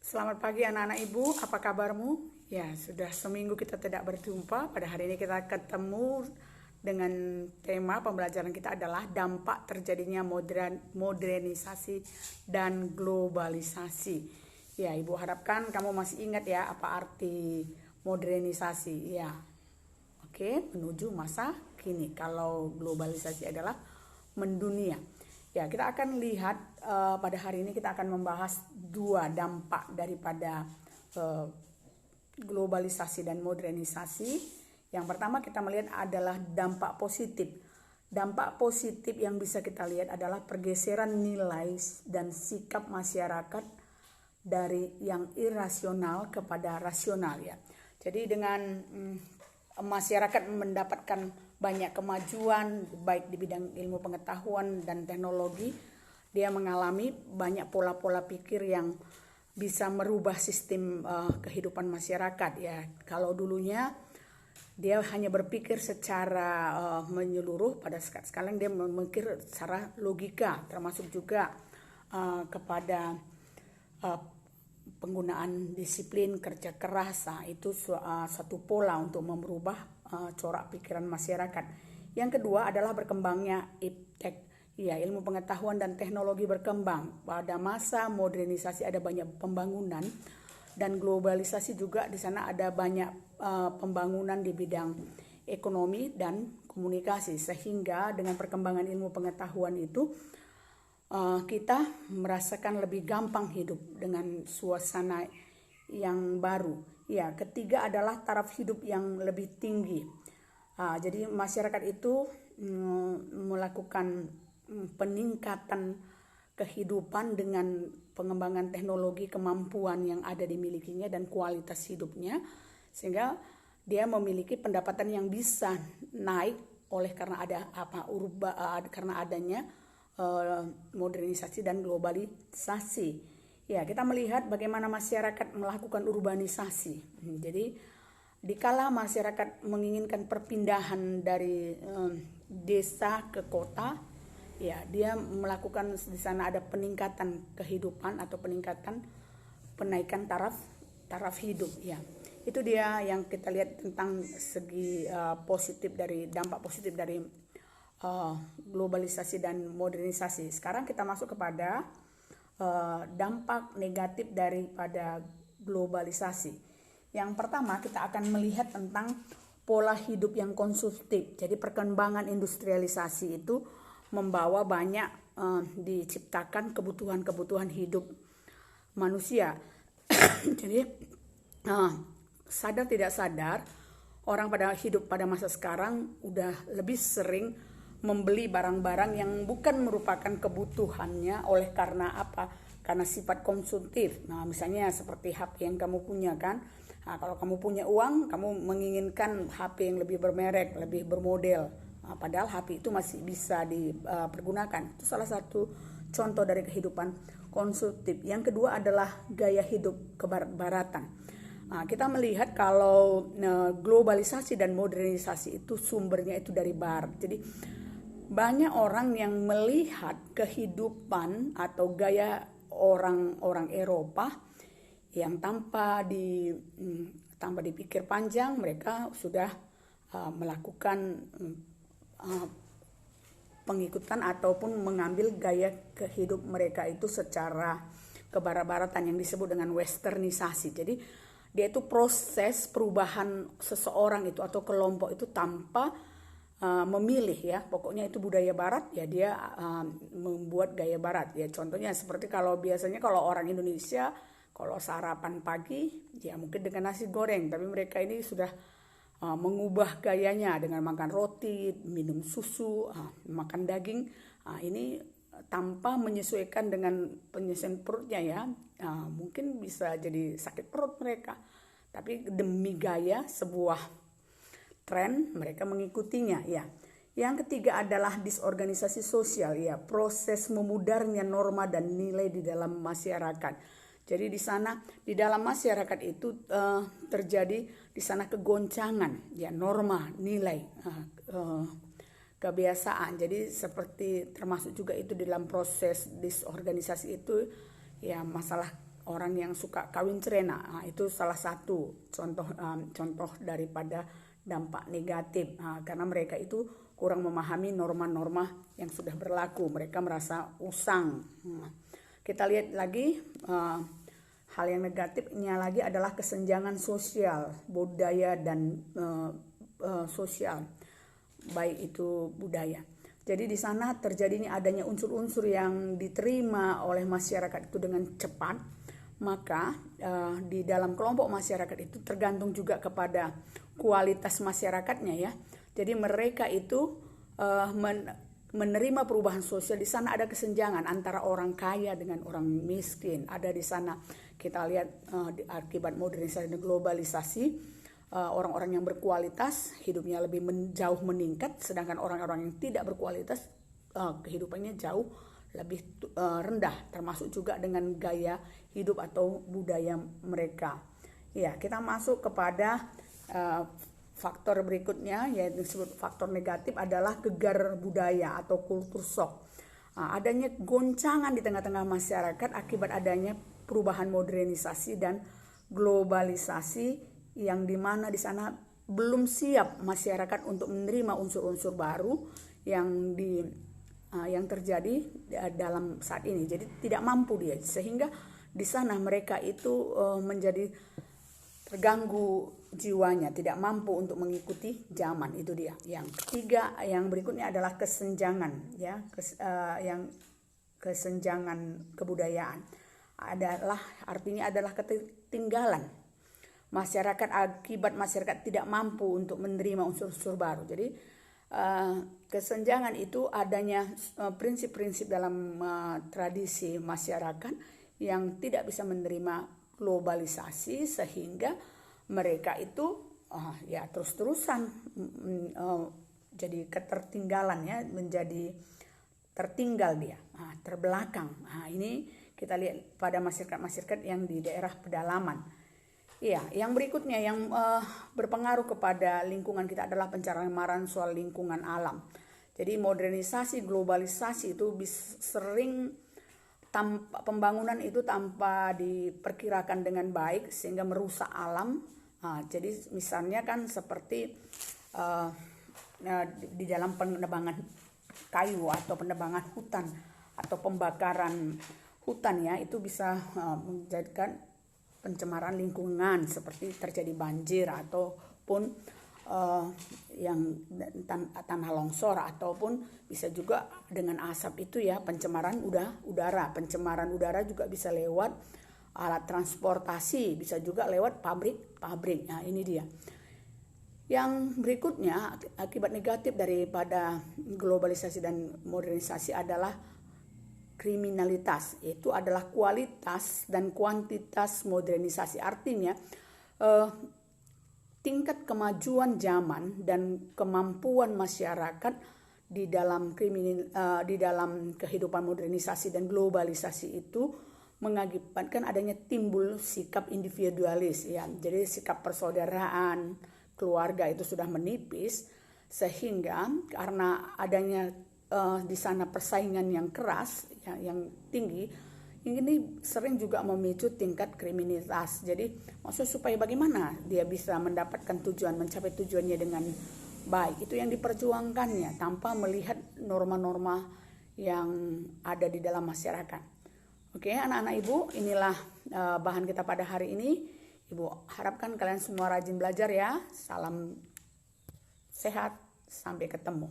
Selamat pagi anak-anak ibu, apa kabarmu? Ya, sudah seminggu kita tidak berjumpa. Pada hari ini kita ketemu dengan tema pembelajaran kita adalah dampak terjadinya modernisasi dan globalisasi. Ya, ibu harapkan kamu masih ingat ya apa arti modernisasi. Ya, oke, menuju masa kini. Kalau globalisasi adalah mendunia. Ya, kita akan lihat pada hari ini kita akan membahas dua dampak daripada globalisasi dan modernisasi. Yang pertama kita melihat adalah dampak positif. Dampak positif yang bisa kita lihat adalah pergeseran nilai dan sikap masyarakat dari yang irasional kepada rasional ya. Jadi dengan masyarakat mendapatkan banyak kemajuan baik di bidang ilmu pengetahuan dan teknologi, dia mengalami banyak pola-pola pikir yang bisa merubah sistem kehidupan masyarakat ya. Kalau dulunya dia hanya berpikir secara menyeluruh, pada sekarang dia memikir secara logika, termasuk juga kepada penggunaan disiplin kerja keras. Itu satu pola untuk merubah corak pikiran masyarakat. Yang kedua adalah berkembangnya iptek. Ya, ilmu pengetahuan dan teknologi berkembang. Pada masa modernisasi ada banyak pembangunan dan globalisasi juga, di sana ada banyak pembangunan di bidang ekonomi dan komunikasi, sehingga dengan perkembangan ilmu pengetahuan itu kita merasakan lebih gampang hidup dengan suasana yang baru. Ya, ketiga adalah taraf hidup yang lebih tinggi. Jadi masyarakat itu melakukan peningkatan kehidupan dengan pengembangan teknologi, kemampuan yang ada dimilikinya dan kualitas hidupnya, sehingga dia memiliki pendapatan yang bisa naik oleh karena karena adanya modernisasi dan globalisasi. Ya, kita melihat bagaimana masyarakat melakukan urbanisasi. Jadi, dikala masyarakat menginginkan perpindahan dari desa ke kota, ya, dia melakukan di sana ada peningkatan kehidupan atau penaikan taraf hidup. Ya, itu dia yang kita lihat tentang segi positif dari dampak positif dari globalisasi dan modernisasi. Sekarang kita masuk kepada dampak negatif daripada globalisasi. Yang pertama kita akan melihat tentang pola hidup yang konsumtif. Jadi perkembangan industrialisasi itu membawa banyak diciptakan kebutuhan hidup manusia. Jadi sadar tidak sadar orang pada hidup pada masa sekarang udah lebih sering membeli barang-barang yang bukan merupakan kebutuhannya oleh karena apa? Karena sifat konsumtif. Nah, misalnya seperti HP yang kamu punya kan. Nah, kalau kamu punya uang, kamu menginginkan HP yang lebih bermerek, lebih bermodel. Nah, padahal HP itu masih bisa dipergunakan. Itu salah satu contoh dari kehidupan konsumtif. Yang kedua adalah gaya hidup kebarat-baratan. Nah, kita melihat kalau globalisasi dan modernisasi itu sumbernya itu dari barat. Jadi banyak orang yang melihat kehidupan atau gaya orang Eropa yang tanpa dipikir panjang, mereka sudah melakukan pengikutan ataupun mengambil gaya kehidup mereka itu secara kebarat-baratan yang disebut dengan westernisasi. Jadi dia itu proses perubahan seseorang itu atau kelompok itu tanpa memilih ya, pokoknya itu budaya barat ya, dia membuat gaya barat ya. Contohnya seperti kalau biasanya kalau orang Indonesia kalau sarapan pagi ya mungkin dengan nasi goreng, tapi mereka ini sudah mengubah gayanya dengan makan roti, minum susu, makan daging. Ini tanpa menyesuaikan dengan penyesuaian perutnya ya. Mungkin bisa jadi sakit perut mereka, tapi demi gaya sebuah tren mereka mengikutinya ya. Yang ketiga adalah disorganisasi sosial ya, proses memudarnya norma dan nilai di dalam masyarakat. Jadi di sana di dalam masyarakat itu terjadi di sana kegoncangan ya, norma, nilai, kebiasaan. Jadi seperti termasuk juga itu di dalam proses disorganisasi itu ya, masalah orang yang suka kawin cerena. Nah, itu salah satu contoh daripada dampak negatif. Nah, karena mereka itu kurang memahami norma-norma yang sudah berlaku. Mereka merasa usang. Nah, kita lihat lagi hal yang negatifnya lagi adalah kesenjangan sosial, budaya dan sosial, baik itu budaya. Jadi di sana terjadinya adanya unsur-unsur yang diterima oleh masyarakat itu dengan cepat, maka di dalam kelompok masyarakat itu tergantung juga kepada kualitas masyarakatnya ya. Jadi mereka itu menerima perubahan sosial. Di sana ada kesenjangan antara orang kaya dengan orang miskin. Ada di sana kita lihat akibat modernisasi dan globalisasi. Orang-orang yang berkualitas hidupnya lebih jauh meningkat, sedangkan orang-orang yang tidak berkualitas kehidupannya jauh lebih rendah, termasuk juga dengan gaya hidup atau budaya mereka. Ya, kita masuk kepada faktor berikutnya, yaitu disebut faktor negatif adalah gegar budaya atau kultur shock. Adanya goncangan di tengah-tengah masyarakat akibat adanya perubahan modernisasi dan globalisasi, yang dimana di sana belum siap masyarakat untuk menerima unsur-unsur baru yang terjadi dalam saat ini. Jadi tidak mampu dia, sehingga di sana mereka itu menjadi terganggu jiwanya, tidak mampu untuk mengikuti zaman. Itu dia. Yang ketiga, yang berikutnya adalah kesenjangan, ya, yang kesenjangan kebudayaan artinya adalah ketertinggalan masyarakat akibat masyarakat tidak mampu untuk menerima unsur-unsur baru. Jadi kesenjangan itu adanya prinsip-prinsip dalam tradisi masyarakat yang tidak bisa menerima globalisasi, sehingga mereka itu ya terus-terusan jadi ketertinggalan, ya, menjadi tertinggal dia, terbelakang. Ini kita lihat pada masyarakat-masyarakat yang di daerah pedalaman. Iya, yang berikutnya yang berpengaruh kepada lingkungan kita adalah pencemaran soal lingkungan alam. Jadi modernisasi, globalisasi itu sering pembangunan itu tanpa diperkirakan dengan baik sehingga merusak alam. Jadi misalnya kan seperti di dalam penebangan kayu atau penebangan hutan atau pembakaran hutan, ya, itu bisa menjadikan pencemaran lingkungan seperti terjadi banjir ataupun yang tanah longsor, ataupun bisa juga dengan asap itu, ya, pencemaran udara. Pencemaran udara juga bisa lewat alat transportasi, bisa juga lewat pabrik. Nah, ini dia. Yang berikutnya, akibat negatif daripada globalisasi dan modernisasi adalah kriminalitas. Itu adalah kualitas dan kuantitas modernisasi. Artinya tingkat kemajuan zaman dan kemampuan masyarakat di dalam kehidupan modernisasi dan globalisasi itu mengakibatkan adanya timbul sikap individualis, ya. Jadi sikap persaudaraan, keluarga itu sudah menipis, sehingga karena adanya di sana persaingan yang keras, ya, yang tinggi, ini sering juga memicu tingkat kriminalitas. Jadi maksudnya supaya bagaimana dia bisa mendapatkan mencapai tujuannya dengan baik, itu yang diperjuangkannya tanpa melihat norma-norma yang ada di dalam masyarakat. Oke, anak-anak Ibu, inilah bahan kita pada hari ini. Ibu harapkan kalian semua rajin belajar, ya. Salam sehat, sampai ketemu.